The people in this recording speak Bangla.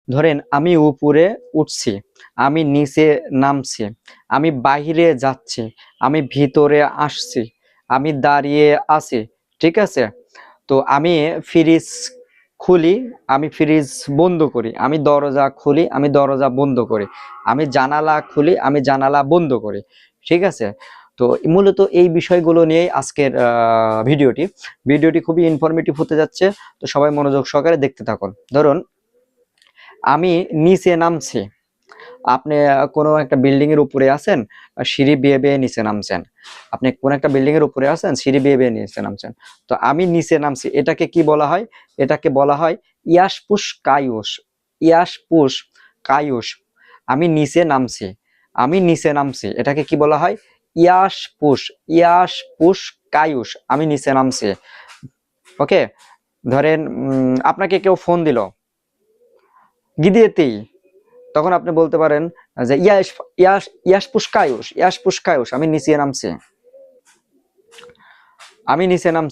ধরেন আমি উপরে উঠছি, আমি নিচে নামছি, আমি বাহিরে যাচ্ছি, আমি ভিতরে আসছি, আমি দাঁড়িয়ে আছি। ঠিক আছে? তো আমি ফ্রিজ খুলি, আমি ফ্রিজ বন্ধ করি, আমি দরজা খুলি, আমি দরজা বন্ধ করি, আমি জানালা খুলি, আমি জানালা বন্ধ করি। ঠিক আছে? তো মূলত এই বিষয়গুলো নিয়েই আজকের ভিডিওটি খুবই ইনফরমেটিভ হতে যাচ্ছে। তো সবাই মনোযোগ সহকারে দেখতে থাকুন। ধরুন আমি নিচে নামছি, আপনি কোনো একটা বিল্ডিং এর উপরে আছেন, সিঁড়ি বেয়ে বেয়ে নিচে নামছেন। আপনি কোন একটা বিল্ডিং এর উপরে আছেন, সিঁড়ি বেয়ে বেয়ে নিচে নামছেন। তো আমি নিচে নামছি, এটাকে কি বলা হয়? এটাকে বলা হয় ইয়াসপুস কায়ুস। ইয়াসপুস কায়ুস। আমি নিচে নামছি, আমি নিচে নামছি, এটাকে কি বলা হয়? ইয়াসপুস। ইয়াসপুস কায়ুস। আমি নিচে নামছি। ওকে? ধরেন আপনাকে কেউ ফোন দিল গিদিয়েতেই, তখন আপনি বলতে পারেন যে ইয়াস ইয়াস ইয়াসপুস কায়ুস, ইয়াসপুস কায়ুস। আমি নিচে নামছি, আমি নিচে নামছি।